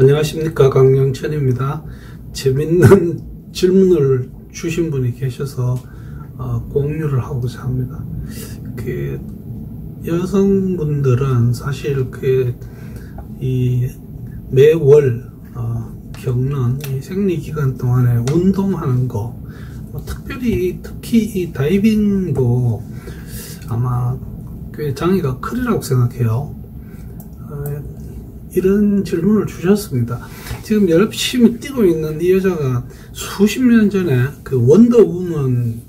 안녕하십니까, 강영천입니다. 재밌는 질문을 주신 분이 계셔서 공유를 하고자 합니다. 여성분들은 사실 이 매월 겪는 이 생리기간 동안에 운동하는 거, 특히 이 다이빙도 아마 꽤 장애가 크리라고 생각해요. 이런 질문을 주셨습니다. 지금 열심히 뛰고 있는 이 여자가 수십 년 전에 그 원더우먼이었죠.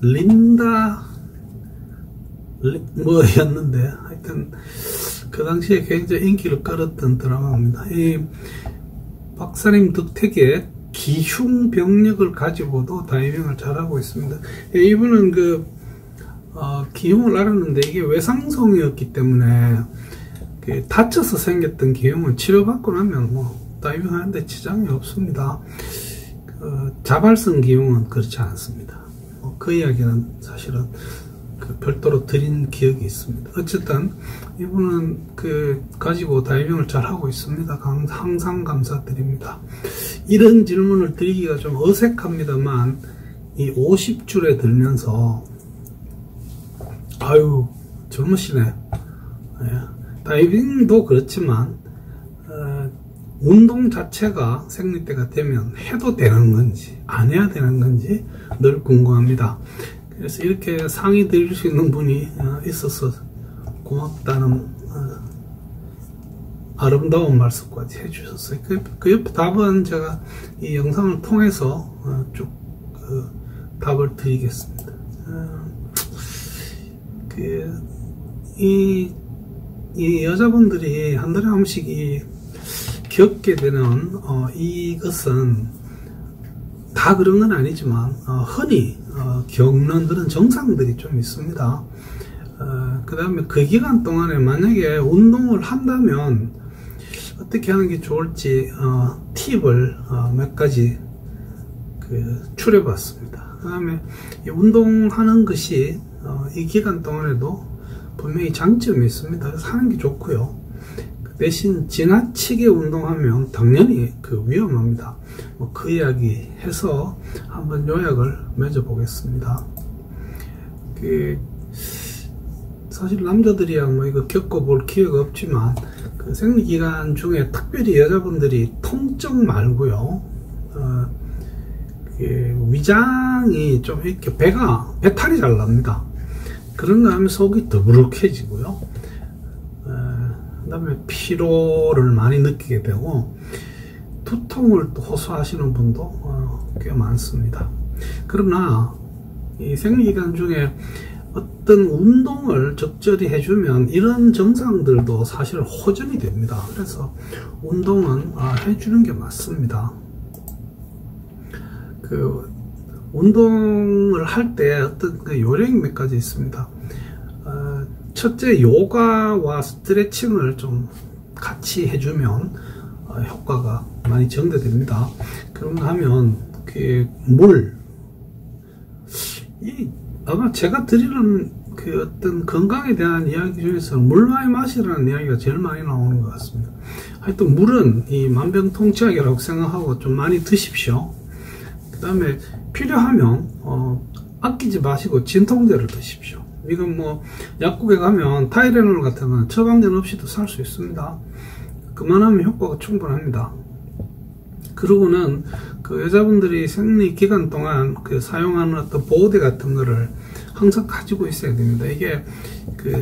린다 뭐였는데, 하여튼 그 당시에 굉장히 인기를 끌었던 드라마입니다. 이 박사님 덕택에 기흉병력을 가지고도 다이빙을 잘하고 있습니다. 이분은 기흉을 앓았는데 이게 외상성이었기 때문에 다쳐서 생겼던 기흉은 치료받고 나면 다이빙 하는데 지장이 없습니다. 자발성 기흉은 그렇지 않습니다. 그 이야기는 사실은 별도로 드린 기억이 있습니다. 어쨌든 이분은 가지고 다이빙을 잘 하고 있습니다. 항상 감사드립니다. 이런 질문을 드리기가 좀 어색합니다만, 이 50줄에 들면서 아유 젊으시네. 다이빙도 그렇지만 운동 자체가 생리 때가 되면 해도 되는 건지 안 해야 되는 건지 늘 궁금합니다. 그래서 이렇게 상의 드릴 수 있는 분이 있어서 고맙다는 아름다운 말씀까지 해주셨어요. 그 옆에 답은 제가 이 영상을 통해서 쭉 답을 드리겠습니다. 이 여자분들이 한 달에 한 번씩 겪게 되는 이것은 다 그런 건 아니지만 흔히 겪는 그런 정상들이 좀 있습니다. 그 다음에 그 기간 동안에 만약에 운동을 한다면 어떻게 하는 게 좋을지 팁을 몇 가지 추려 봤습니다. 그 다음에 운동하는 것이 이 기간 동안에도 분명히 장점이 있습니다. 그래서 하는 게 좋고요. 대신 지나치게 운동하면 당연히 위험합니다. 그 이야기 해서 한번 요약을 맺어 보겠습니다. 사실 남자들이야 이거 겪어볼 기회가 없지만 생리기간 중에 특별히 여자분들이 통증 말고요, 위장이 좀 이렇게 배탈이 잘 납니다. 그런가 하면 속이 더부룩해지고요. 그 다음에 피로를 많이 느끼게 되고 두통을 또 호소하시는 분도 꽤 많습니다. 그러나 이 생리기간 중에 어떤 운동을 적절히 해주면 이런 증상들도 사실 호전이 됩니다. 그래서 운동은 해주는 게 맞습니다. 운동을 할 때 어떤 요령이 몇 가지 있습니다. 첫째, 요가와 스트레칭을 좀 같이 해주면 효과가 많이 증대됩니다. 그런가 하면 아마 제가 드리는 어떤 건강에 대한 이야기 중에서 물 많이 마시라는 이야기가 제일 많이 나오는 것 같습니다. 하여튼 물은 이 만병통치약이라고 생각하고 좀 많이 드십시오. 그 다음에 필요하면 아끼지 마시고 진통제를 드십시오. 이건 약국에 가면 타이레놀 같은 건 처방전 없이도 살 수 있습니다. 그만하면 효과가 충분합니다. 그러고는 여자분들이 생리 기간 동안 사용하는 어떤 보호대 같은 거를 항상 가지고 있어야 됩니다. 이게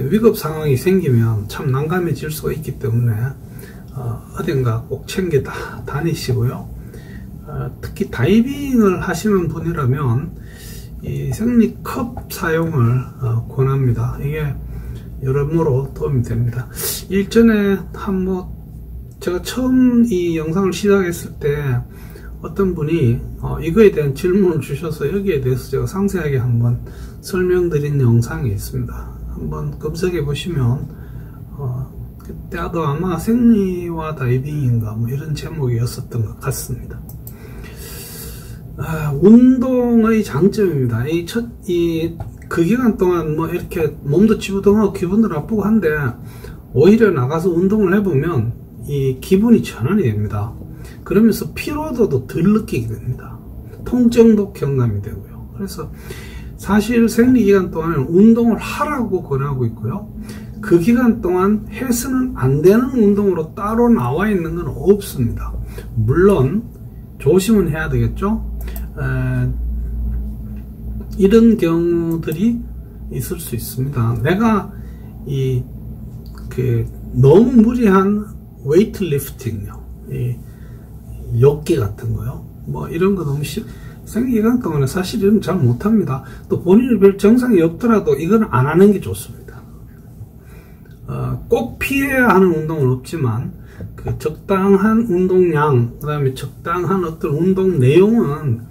위급 상황이 생기면 참 난감해질 수가 있기 때문에 어딘가 꼭 챙겨 다니시고요. 특히 다이빙을 하시는 분이라면 이 생리컵 사용을 권합니다. 이게 여러모로 도움이 됩니다. 일전에 제가 처음 이 영상을 시작했을 때 어떤 분이 이거에 대한 질문을 주셔서 여기에 대해서 제가 상세하게 한번 설명드린 영상이 있습니다. 한번 검색해 보시면 그때도 아마 생리와 다이빙인가 이런 제목이었었던 것 같습니다. 운동의 장점입니다. 그 기간 동안 이렇게 몸도 찌부둥하고 기분도 나쁘고 한데 오히려 나가서 운동을 해보면 이 기분이 전환이 됩니다. 그러면서 피로도도 덜 느끼게 됩니다. 통증도 경감이 되고요. 그래서 사실 생리기간 동안에는 운동을 하라고 권하고 있고요. 그 기간 동안 해서는 안 되는 운동으로 따로 나와 있는 건 없습니다. 물론 조심은 해야 되겠죠. 이런 경우들이 있을 수 있습니다. 내가 너무 무리한 웨이트 리프팅요, 역기 같은 거요, 뭐 이런 거 너무 생리기간 동안에 사실 이런 잘 못합니다. 또 본인이 별 정상이 없더라도 이건 안 하는 게 좋습니다. 꼭 피해야 하는 운동은 없지만 그 적당한 운동량, 그 다음에 적당한 어떤 운동 내용은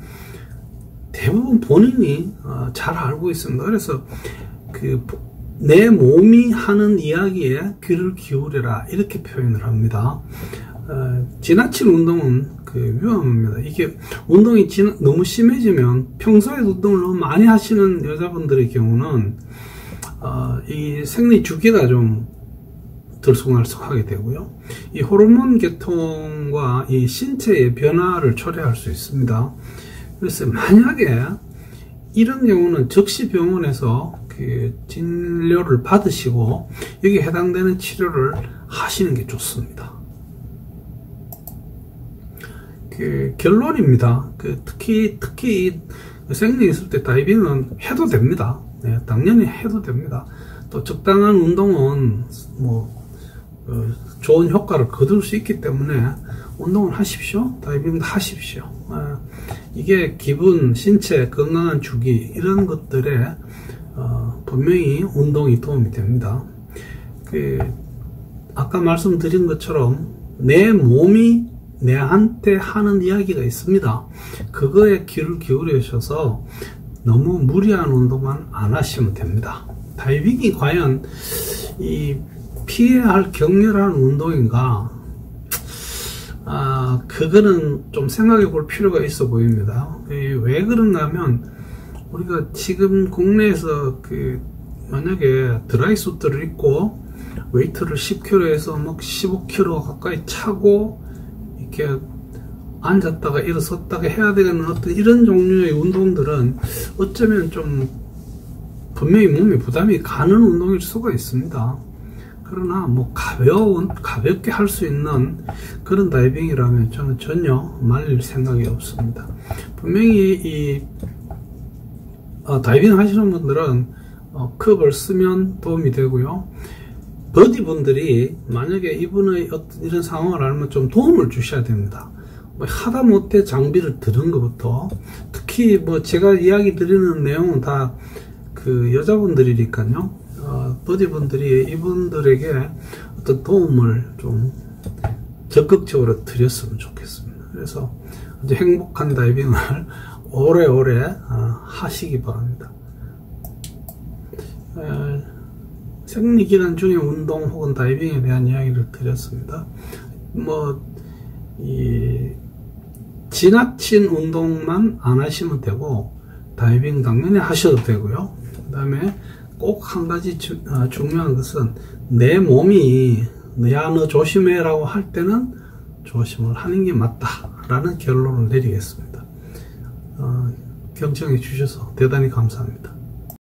대부분 본인이 잘 알고 있습니다. 그래서 내 몸이 하는 이야기에 귀를 기울여라, 이렇게 표현을 합니다. 지나친 운동은 위험합니다. 이게 운동이 너무 심해지면, 평소에 운동을 너무 많이 하시는 여자분들의 경우는 이 생리 주기가 좀 들쑥날쑥하게 되고요. 이 호르몬 계통과 이 신체의 변화를 초래할 수 있습니다. 그래서 만약에 이런 경우는 즉시 병원에서 진료를 받으시고 여기에 해당되는 치료를 하시는 게 좋습니다. 결론입니다. 특히 생리 있을 때 다이빙은 해도 됩니다. 네, 당연히 해도 됩니다. 또 적당한 운동은 좋은 효과를 거둘 수 있기 때문에 운동을 하십시오. 다이빙도 하십시오. 이게 기분, 신체, 건강한 주기, 이런 것들에 분명히 운동이 도움이 됩니다. 아까 말씀드린 것처럼 내 몸이 내한테 하는 이야기가 있습니다. 그거에 귀를 기울이셔서 너무 무리한 운동만 안 하시면 됩니다. 다이빙이 과연 피해야 할 격렬한 운동인가? 그거는 좀 생각해 볼 필요가 있어 보입니다. 왜 그런가 하면, 우리가 지금 국내에서 만약에 드라이수트를 입고 웨이트를 10kg에서 15kg 가까이 차고 이렇게 앉았다가 일어섰다가 해야 되는 어떤 이런 종류의 운동들은 어쩌면 좀 분명히 몸에 부담이 가는 운동일 수가 있습니다. 그러나 가볍게 할 수 있는 그런 다이빙이라면 저는 전혀 말릴 생각이 없습니다. 분명히 다이빙 하시는 분들은 컵을 쓰면 도움이 되고요. 버디분들이 만약에 이분의 어떤 이런 상황을 알면 좀 도움을 주셔야 됩니다. 하다못해 장비를 드는 것부터, 특히 제가 이야기 드리는 내용은 다 여자분들이니까요. 버디분들이 이분들에게 어떤 도움을 좀 적극적으로 드렸으면 좋겠습니다. 그래서 아주 행복한 다이빙을 오래오래 하시기 바랍니다. 생리기간 중에 운동 혹은 다이빙에 대한 이야기를 드렸습니다. 지나친 운동만 안 하시면 되고, 다이빙 당연히 하셔도 되고요. 그 다음에 꼭 한 가지 중요한 것은, 내 몸이 야 너 조심해 라고 할 때는 조심을 하는 게 맞다 라는 결론을 내리겠습니다. 경청해 주셔서 대단히 감사합니다.